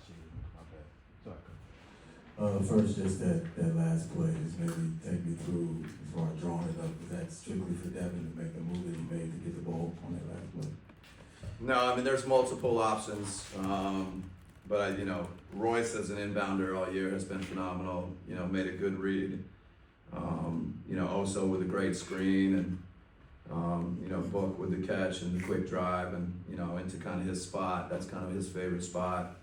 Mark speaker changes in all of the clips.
Speaker 1: watching. Okay. Sorry.
Speaker 2: First, just that last play, just maybe take me through as far as drawing it up. Was that strictly for Devin to make the move that he made to get the ball on that last play?
Speaker 3: No, I mean, there's multiple options. But Royce as an inbounder all year has been phenomenal. Made a good read. Also with a great screen and, Book with the catch and the quick drive and, into kind of his spot. That's kind of his favorite spot.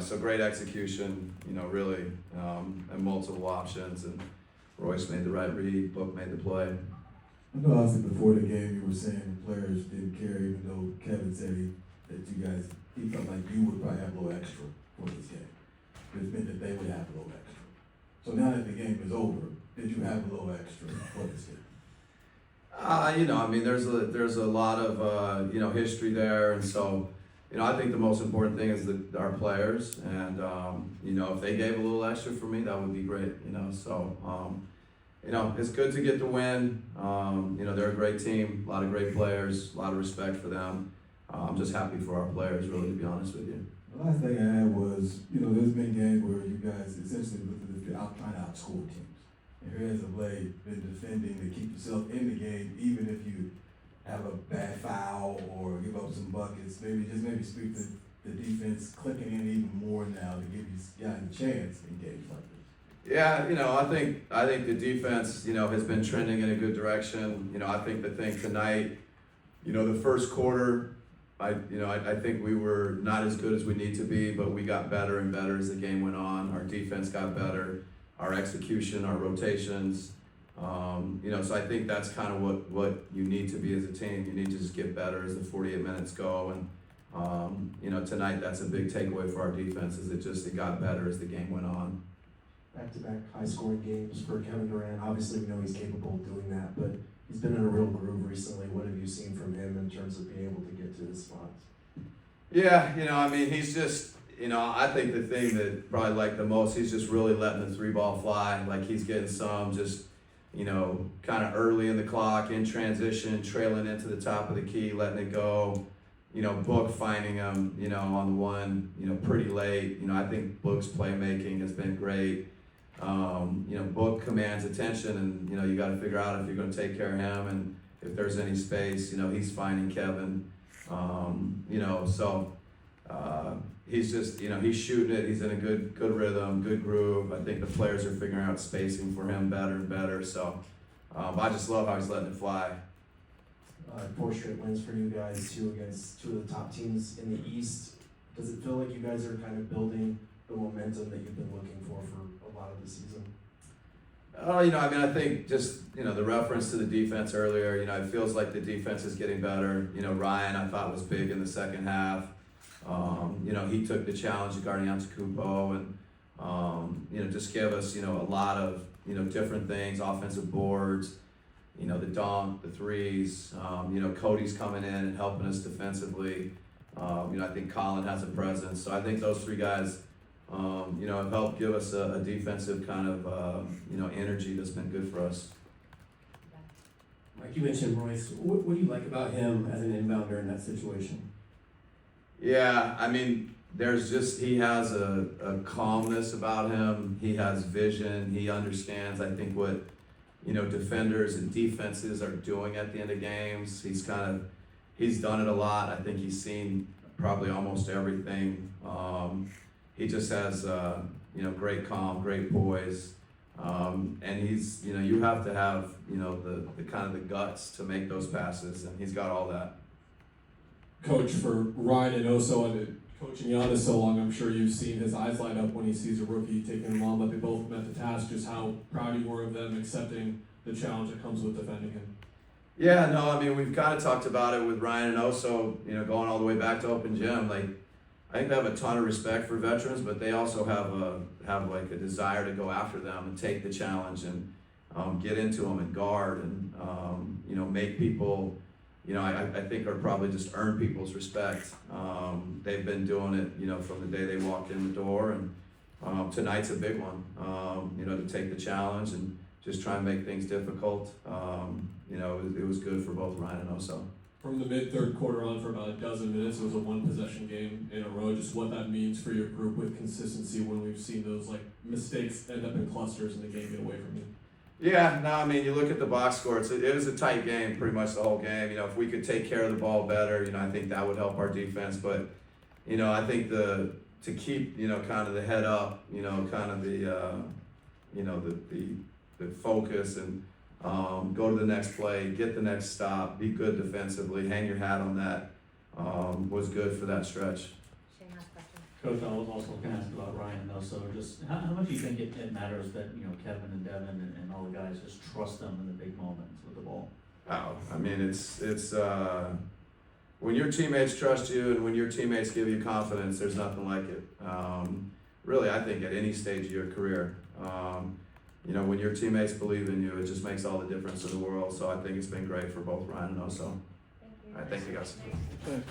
Speaker 3: So great execution, really, and multiple options. And Royce made the right read, Book made the play.
Speaker 2: I know obviously before the game you were saying the players didn't care, even though Kevin said that you guys, he felt like you would probably have a little extra for this game. Which meant that they would have a little extra. So now that the game is over, did you have a little extra for this game?
Speaker 3: There's a lot of history there, and so I think the most important thing is our players, and if they gave a little extra for me, that would be great. It's good to get the win. They're a great team, a lot of great players, a lot of respect for them. I'm just happy for our players, really, to be honest with you.
Speaker 2: The last thing I had was, there's been games where you guys essentially look as if you're trying to outscore teams. And here as of late, been defending to keep yourself in the game, even if you have a bad foul or give up some buckets. Maybe speak to the defense clicking in even more now to give you guys a chance in games like this.
Speaker 3: Yeah, I think the defense, has been trending in a good direction. I think the thing tonight, the first quarter, I think we were not as good as we need to be, but we got better and better as the game went on. Our defense got better, our execution, our rotations. So I think that's kind of what you need to be as a team. You need to just get better as the 48 minutes go. And, tonight that's a big takeaway for our defense is it got better as the game went on.
Speaker 4: Back-to-back high-scoring games for Kevin Durant. Obviously, we know he's capable of doing that, but he's been in a real groove recently. What have you seen from him in terms of being able to get to his spots?
Speaker 3: Yeah, he's just, I think the thing that probably like the most, he's just really letting the three ball fly. Like he's getting some just, kind of early in the clock, in transition, trailing into the top of the key, letting it go. Book finding him, on the one, pretty late. I think Book's playmaking has been great. Book commands attention, and you got to figure out if you're going to take care of him and if there's any space. He's finding Kevin. He's just he's shooting it. He's in a good rhythm, good groove. I think the players are figuring out spacing for him better and better. So I just love how he's letting it fly.
Speaker 4: 4 straight wins for you guys, 2 against 2 of the top teams in the East. Does it feel like you guys are kind of building the momentum that you've been looking for a lot of the season?
Speaker 3: I think just, the reference to the defense earlier, it feels like the defense is getting better. Ryan, I thought, was big in the second half. He took the challenge of guarding Antetokounmpo and, just gave us, a lot of, different things, offensive boards, the dunk, the threes. Cody's coming in and helping us defensively. I think Colin has a presence. So I think those 3 guys, have helped give us a defensive kind of, energy that's been good for us.
Speaker 5: Mike, you mentioned Royce. What do you like about him as an inbounder in that situation?
Speaker 3: Yeah, he has a calmness about him. He has vision. He understands, I think, what, defenders and defenses are doing at the end of games. He's done it a lot. I think he's seen probably almost everything. He just has, great calm, great poise. And he's, you have to have, the kind of the guts to make those passes, and he's got all that.
Speaker 6: Coach, for Ryan and Oso, and coaching Giannis so long, I'm sure you've seen his eyes light up when he sees a rookie taking him on, but they both met the task. Just how proud you were of them accepting the challenge that comes with defending him.
Speaker 3: Yeah, no, we've kind of talked about it with Ryan and Oso, going all the way back to Open Gym. Like, I think they have a ton of respect for veterans, but they also have a desire to go after them and take the challenge and get into them and guard and make people, I think are probably just earn people's respect. They've been doing it, from the day they walked in the door, and tonight's a big one. To take the challenge and just try and make things difficult. It was good for both Ryan and Oso.
Speaker 6: from the mid-third quarter on for about a dozen minutes. It was a one-possession game in a row. Just what that means for your group with consistency when we've seen those like mistakes end up in clusters and the game get away from you.
Speaker 3: Yeah, no, I mean, you look at the box score, it was a tight game pretty much the whole game. You know, if we could take care of the ball better, you know, I think that would help our defense. But, you know, I think to keep, you know, kind of the head up, you know, kind of the, you know, the focus and go to the next play, get the next stop, be good defensively, hang your hat on that, was good for that stretch.
Speaker 7: Shane, last question.
Speaker 1: Coach, I was also going to ask about Ryan though, so just how much do you think it matters that, you know, Kevin and Devin and all the guys just trust them in the big moments with the ball?
Speaker 3: Oh, I mean, it's when your teammates trust you and when your teammates give you confidence, there's nothing like it. Really, I think at any stage of your career, you know, when your teammates believe in you, it just makes all the difference in the world. So I think it's been great for both Ryan and Oso.
Speaker 7: Thank you.
Speaker 3: All right, thank you guys.
Speaker 7: Thanks.